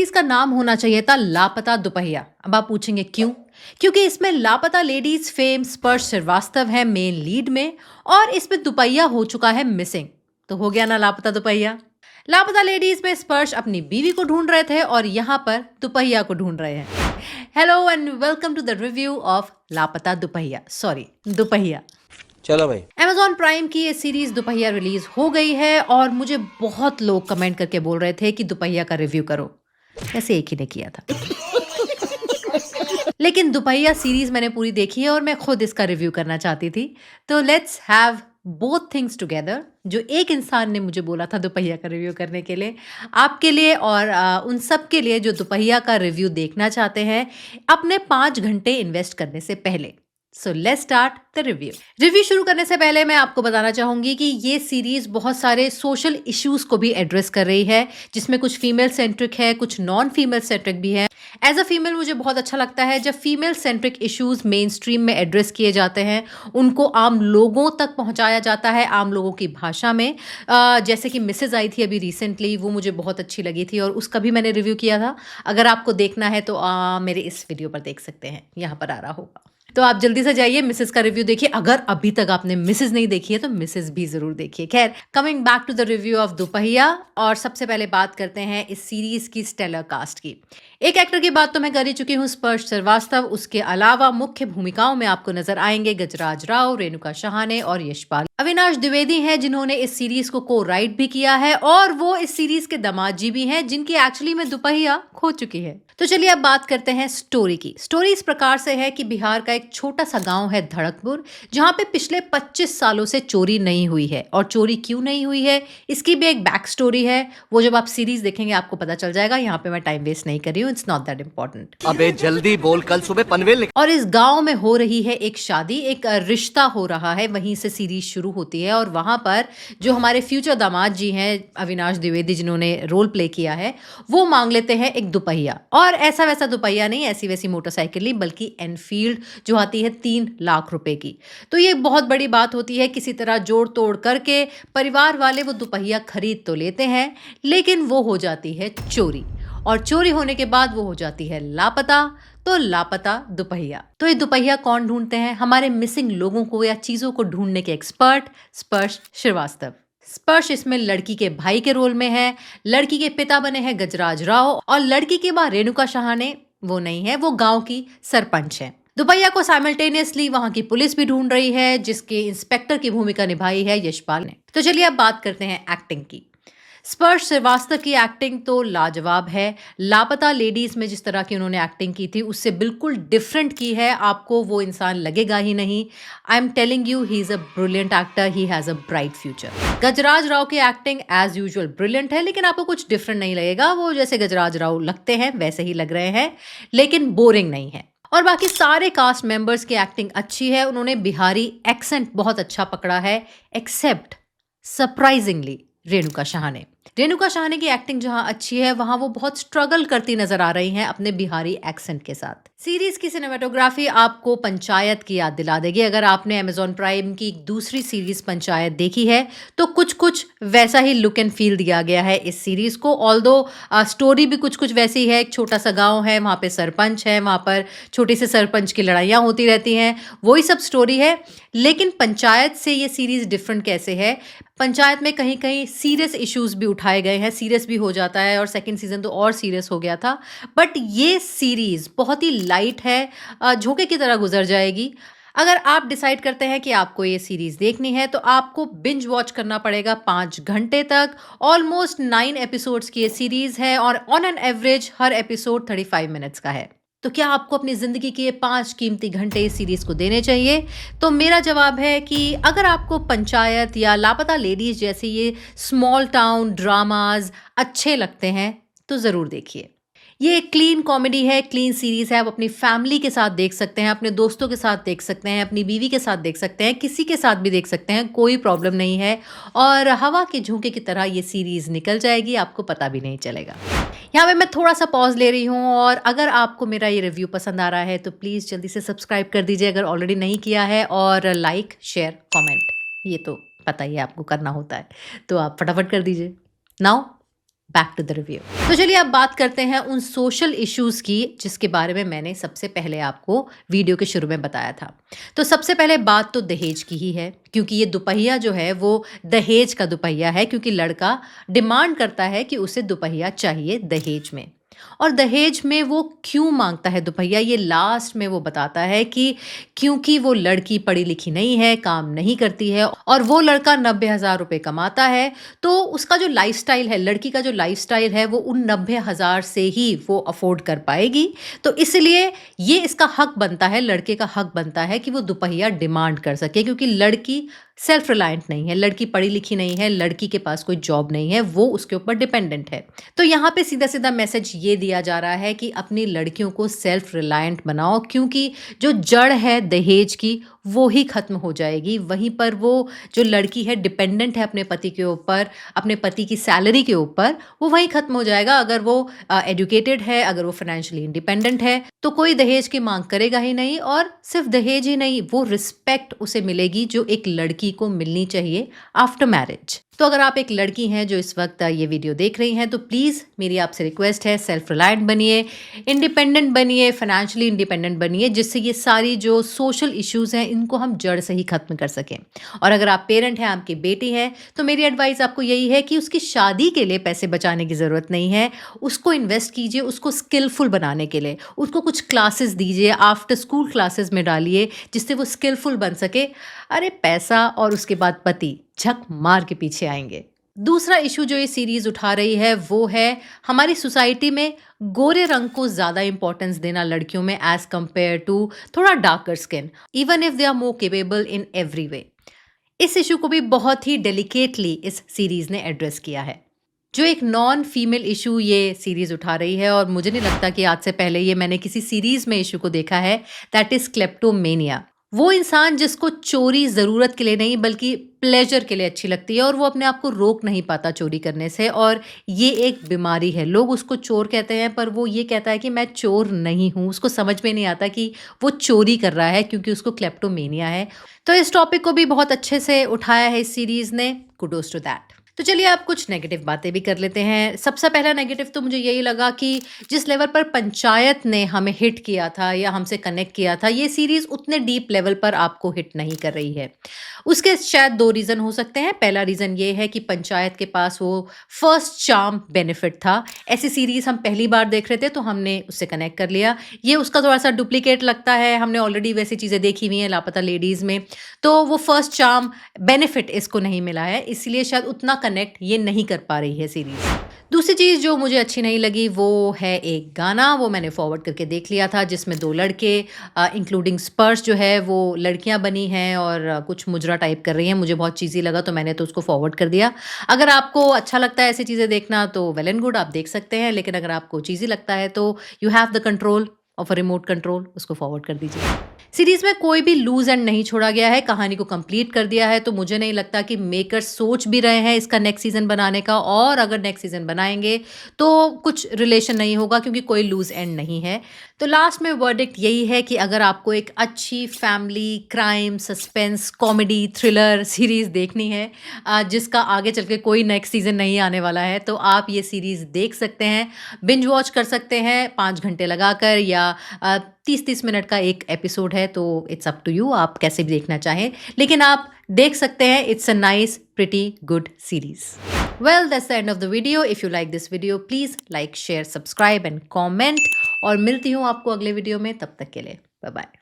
इसका नाम होना चाहिए था लापता दुपहिया। अब आप पूछेंगे क्यों? क्योंकि इसमें लापता लेडीज फेम स्पर्श श्रीवास्तव है मेन लीड में और इसमें दुपहिया हो चुका है मिसिंग। तो हो गया ना लापता दुपहिया। लापता लेडीज में स्पर्श अपनी बीवी को ढूंढ रहे थे और यहाँ पर दुपहिया को ढूंढ रहे हैं। Hello and welcome to the review of लापता दुपहिया, सॉरी दुपहिया। चलो भाई। Amazon प्राइम की ये सीरीज दुपहिया रिलीज हो गई है और मुझे बहुत लोग कमेंट करके बोल रहे थे कि दुपहिया का रिव्यू करो। ऐसे एक ही ने किया था। लेकिन दुपहिया सीरीज मैंने पूरी देखी है और मैं खुद इसका रिव्यू करना चाहती थी। तो let's have both things together. जो एक इंसान ने मुझे बोला था दुपहिया का रिव्यू करने के लिए, आपके लिए और उन सब के लिए जो दुपहिया का रिव्यू देखना चाहते हैं अपने 5 घंटे इन्वेस्ट करने से पहले। So let's start the review शुरू करने से पहले मैं आपको बताना चाहूंगी कि ये सीरीज बहुत सारे सोशल इश्यूज को भी एड्रेस कर रही है, जिसमें कुछ फीमेल सेंट्रिक है, कुछ नॉन फीमेल सेंट्रिक भी है। एज अ फीमेल मुझे बहुत अच्छा लगता है जब female centric issues main stream में एड्रेस किए जाते हैं, उनको आम लोगों तक पहुंचाया जाता है आम लोगों की भाषा में। जैसे कि मिसेज आई थी अभी रिसेंटली, वो मुझे बहुत अच्छी लगी थी और उसका भी मैंने रिव्यू किया था। अगर आपको देखना है तो मेरे इस वीडियो पर देख सकते हैं, यहाँ पर आ रहा होगा। तो आप जल्दी से जाइए मिसेस का रिव्यू देखिए। अगर अभी तक आपने मिसेस नहीं देखी है तो मिसेस भी जरूर देखिए। खैर, coming back to the review of Dupahiya, और सबसे पहले बात करते हैं इस सीरीज की स्टेलर कास्ट की। एक एक्टर की बात तो मैं कर ही चुकी हूँ, स्पर्श श्रीवास्तव। उसके अलावा मुख्य भूमिकाओं में आपको नजर आएंगे गजराज राव, रेणुका शहाने और यशपाल। अविनाश द्विवेदी हैं जिन्होंने इस सीरीज को को राइट भी किया है और वो इस सीरीज के दामाद जी भी हैं जिनकी एक्चुअली में दुपहिया खो चुकी है। तो चलिए अब बात करते हैं स्टोरी की। स्टोरी इस प्रकार से है कि बिहार का एक छोटा सा गांव है धड़कपुर, जहां पे पिछले 25 सालों से चोरी नहीं हुई है। और चोरी क्यों नहीं हुई है इसकी भी एक बैक स्टोरी है, वो जब आप सीरीज देखेंगे आपको पता चल जाएगा। यहाँ पे मैं टाइम वेस्ट नहीं कर रही हूँ, इट्स नॉट दैट इम्पोर्टेंट। अबे जल्दी बोल, कल सुबह पनवेल और इस गांव में हो रही है एक शादी, एक रिश्ता हो रहा है, वहीं से सीरीज शुरू होती है। और वहां पर जो हमारे फ्यूचर दामाद जी हैं अविनाश द्विवेदी, जिन्होंने रोल प्ले किया है, वो मांग लेते हैं एक दुपहिया। और ऐसा वैसा दुपहिया नहीं, ऐसी वैसी मोटरसाइकिल नहीं, बल्कि एनफील्ड जो आती है 3 लाख रुपए की। तो ये बहुत बड़ी बात होती है। किसी तरह जोड़ तोड़ करके परिवार वाले वो दुपहिया खरीद तो लेते हैं, लेकिन वो हो जाती है चोरी। और चोरी होने के बाद वो हो जाती है लापता। तो लापता दुपहिया। तो ये दुपहिया कौन ढूंढते हैं? हमारे मिसिंग लोगों को या चीजों को ढूंढने के एक्सपर्ट स्पर्श श्रीवास्तव। स्पर्श इसमें लड़की के भाई के रोल में है। लड़की के पिता बने हैं गजराज राव और लड़की की मां रेणुका शहाने वो नहीं है, वो गांव की सरपंच है। दुपहिया को साइमल्टेनियसली वहां की पुलिस भी ढूंढ रही है, जिसके इंस्पेक्टर की भूमिका निभाई है यशपाल ने। तो चलिए अब बात करते हैं एक्टिंग की। स्पर्श श्रीवास्तव की एक्टिंग तो लाजवाब है। लापता लेडीज में जिस तरह की उन्होंने एक्टिंग की थी उससे बिल्कुल डिफरेंट की है, आपको वो इंसान लगेगा ही नहीं। I am telling you, he is a brilliant actor, he has a bright future. Gajraj Rao की एक्टिंग एज यूजुअल ब्रिलियंट है, लेकिन आपको कुछ डिफरेंट नहीं लगेगा। वो जैसे गजराज राव लगते हैं वैसे ही लग रहे हैं, लेकिन बोरिंग नहीं है। और बाकी सारे कास्ट मेंबर्स की एक्टिंग अच्छी है। उन्होंने बिहारी एक्सेंट बहुत अच्छा पकड़ा है, एक्सेप्ट सरप्राइजिंगली रेणुका शहाने। रेणुका शहाने की एक्टिंग जहां अच्छी है, वहां वो बहुत स्ट्रगल करती नजर आ रही हैं अपने बिहारी एक्सेंट के साथ। सीरीज की सिनेमेटोग्राफी आपको पंचायत की याद दिला देगी। अगर आपने अमेजॉन प्राइम की दूसरी सीरीज पंचायत देखी है तो कुछ कुछ वैसा ही लुक एंड फील दिया गया है इस सीरीज को। ऑल्दो स्टोरी भी कुछ कुछ वैसी है। एक छोटा सा गांव है, वहां पे सरपंच है, वहां पर छोटे से सरपंच की लड़ाइयां होती रहती हैं, वही सब स्टोरी है। लेकिन पंचायत से ये सीरीज डिफरेंट कैसे है? पंचायत में कहीं कहीं सीरियस इश्यूज भी उठाए गए हैं, सीरियस भी हो जाता है, और सेकंड सीजन तो और सीरियस हो गया था। बट ये सीरीज बहुत ही लाइट है, झोंके की तरह गुजर जाएगी। अगर आप डिसाइड करते हैं कि आपको ये सीरीज देखनी है तो आपको बिंज वॉच करना पड़ेगा 5 घंटे तक। ऑलमोस्ट 9 एपिसोड्स की ये सीरीज है और on an average her episode 35 minutes का है। तो क्या आपको अपनी जिंदगी के ये 5 कीमती घंटे इस सीरीज को देने चाहिए? तो मेरा जवाब है कि अगर आपको पंचायत या लापता लेडीज जैसे ये स्मॉल टाउन ड्रामाज अच्छे लगते हैं तो जरूर देखिए। ये एक क्लीन कॉमेडी है, क्लीन सीरीज है। आप अपनी फैमिली के साथ देख सकते हैं, अपने दोस्तों के साथ देख सकते हैं, अपनी बीवी के साथ देख सकते हैं, किसी के साथ भी देख सकते हैं, कोई प्रॉब्लम नहीं है। और हवा के झोंके की तरह ये सीरीज निकल जाएगी, आपको पता भी नहीं चलेगा। यहाँ पे मैं थोड़ा सा पॉज ले रही हूँ, और अगर आपको मेरा ये रिव्यू पसंद आ रहा है तो प्लीज़ जल्दी से सब्सक्राइब कर दीजिए अगर ऑलरेडी नहीं किया है, और लाइक शेयर कमेंट, ये तो पता ही है आपको करना होता है, तो आप फटाफट कर दीजिए। Now back to the review. तो चलिए अब बात करते हैं उन सोशल इश्यूज की जिसके बारे में मैंने सबसे पहले आपको वीडियो के शुरू में बताया था। तो सबसे पहले बात तो दहेज की ही है, क्योंकि ये दुपहिया जो है वो दहेज का दुपहिया है, क्योंकि लड़का डिमांड करता है कि उसे दुपहिया चाहिए दहेज में। और दहेज में वो क्यों मांगता है दुपहिया, ये लास्ट में वो बताता है कि क्योंकि वो लड़की पढ़ी लिखी नहीं है, काम नहीं करती है और वो लड़का 90,000 रुपये कमाता है, तो उसका जो लाइफस्टाइल है, लड़की का जो लाइफस्टाइल है, वो उन 90,000 से ही वो अफोर्ड कर पाएगी। तो इसलिए ये इसका हक बनता है, लड़के का हक बनता है कि वो दुपहिया डिमांड कर सके, क्योंकि लड़की सेल्फ रिलायंट नहीं है, लड़की पढ़ी लिखी नहीं है, लड़की के पास कोई जॉब नहीं है, वो उसके ऊपर डिपेंडेंट है। तो यहाँ पे सीधा सीधा मैसेज ये दिया जा रहा है कि अपनी लड़कियों को सेल्फ रिलायंट बनाओ, क्योंकि जो जड़ है दहेज की वो ही खत्म हो जाएगी। वहीं पर वो जो लड़की है डिपेंडेंट है अपने पति के ऊपर, अपने पति की सैलरी के ऊपर, वो वहीं खत्म हो जाएगा। अगर वो एजुकेटेड है, अगर वो फाइनेंशियली इंडिपेंडेंट है, तो कोई दहेज की मांग करेगा ही नहीं। और सिर्फ दहेज ही नहीं, वो रिस्पेक्ट उसे मिलेगी जो एक लड़की को मिलनी चाहिए आफ्टर मैरिज। तो अगर आप एक लड़की हैं जो इस वक्त ये वीडियो देख रही हैं, तो प्लीज़ मेरी आपसे रिक्वेस्ट है, सेल्फ रिलायंट बनिए, इंडिपेंडेंट बनिए, फाइनेंशियली इंडिपेंडेंट बनिए, जिससे ये सारी जो सोशल इश्यूज़ हैं इनको हम जड़ से ही खत्म कर सकें। और अगर आप पेरेंट हैं, आपकी बेटी है, तो मेरी एडवाइस आपको यही है कि उसकी शादी के लिए पैसे बचाने की ज़रूरत नहीं है, उसको इन्वेस्ट कीजिए, उसको स्किलफुल बनाने के लिए उसको कुछ क्लासेस दीजिए, आफ्टर स्कूल क्लासेस में डालिए, जिससे वो स्किलफुल बन सके। अरे पैसा और उसके बाद पति झक मार के पीछे आएंगे। दूसरा इशू जो ये सीरीज उठा रही है वो है हमारी सोसाइटी में गोरे रंग को ज़्यादा इंपॉर्टेंस देना लड़कियों में एज कंपेयर टू थोड़ा darker skin, even if they are more capable in every way. इस इशू को भी बहुत ही डेलिकेटली इस सीरीज ने एड्रेस किया है। जो एक नॉन फीमेल इशू ये सीरीज उठा रही है, और मुझे नहीं लगता कि आज से पहले ये मैंने किसी सीरीज में इशू को देखा है, दैट इज क्लेप्टोमेनिया। वो इंसान जिसको चोरी ज़रूरत के लिए नहीं बल्कि प्लेजर के लिए अच्छी लगती है, और वो अपने आप को रोक नहीं पाता चोरी करने से, और ये एक बीमारी है। लोग उसको चोर कहते हैं, पर वो ये कहता है कि मैं चोर नहीं हूँ। उसको समझ में नहीं आता कि वो चोरी कर रहा है, क्योंकि उसको क्लेप्टोमेनिया है। तो इस टॉपिक को भी बहुत अच्छे से उठाया है इस सीरीज़ ने, कुडोज टू दैट। तो चलिए आप कुछ नेगेटिव बातें भी कर लेते हैं। सबसे पहला नेगेटिव तो मुझे यही लगा कि जिस लेवल पर पंचायत ने हमें हिट किया था या हमसे कनेक्ट किया था, ये सीरीज़ उतने डीप लेवल पर आपको हिट नहीं कर रही है। उसके शायद 2 रीज़न हो सकते हैं। पहला रीज़न ये है कि पंचायत के पास वो फर्स्ट चार्म बेनिफिट था। ऐसी सीरीज़ हम पहली बार देख रहे थे, तो हमने उससे कनेक्ट कर लिया। ये उसका थोड़ा-सा डुप्लीकेट लगता है, हमने ऑलरेडी वैसी चीज़ें देखी हुई हैं लापता लेडीज़ में, तो वो फर्स्ट चार्म बेनिफिट इसको नहीं मिला है, इसलिए शायद उतना कनेक्ट ये नहीं कर पा रही है सीरीज़। दूसरी चीज़ जो मुझे अच्छी नहीं लगी वो है एक गाना, वो मैंने फॉरवर्ड करके देख लिया था, जिसमें 2 लड़के इंक्लूडिंग स्पर्श जो है वो लड़कियां बनी हैं और कुछ मुजरा टाइप कर रही हैं। मुझे बहुत चीज़ी लगा, तो मैंने तो उसको फॉरवर्ड कर दिया। अगर आपको अच्छा लगता है ऐसी चीज़ें देखना तो वेल एंड गुड, आप देख सकते हैं, लेकिन अगर आपको चीज़ी लगता है तो you have the control of a remote control, उसको फॉरवर्ड कर दीजिए। सीरीज में कोई भी लूज एंड नहीं छोड़ा गया है, कहानी को कंप्लीट कर दिया है, तो मुझे नहीं लगता कि मेकर्स सोच भी रहे हैं इसका नेक्स्ट सीजन बनाने का, और अगर नेक्स्ट सीजन बनाएंगे तो कुछ रिलेशन नहीं होगा, क्योंकि कोई लूज एंड नहीं है। तो लास्ट में वर्डिक्ट यही है कि अगर आपको एक अच्छी family crime suspense comedy thriller series देखनी है जिसका आगे चल के कोई नेक्स्ट सीजन नहीं आने वाला है, तो आप ये सीरीज देख सकते हैं, बिंज वॉच कर सकते हैं 5 घंटे लगाकर, या 30-30 मिनट का एक एपिसोड है, तो इट्स अप टू यू, आप कैसे भी देखना चाहें, लेकिन आप देख सकते हैं। It's a nice pretty good series. Well, that's the end of the video. If you like this video, please like, share, subscribe and comment, और मिलती हूँ आपको अगले वीडियो में। तब तक के लिए बाय बाय।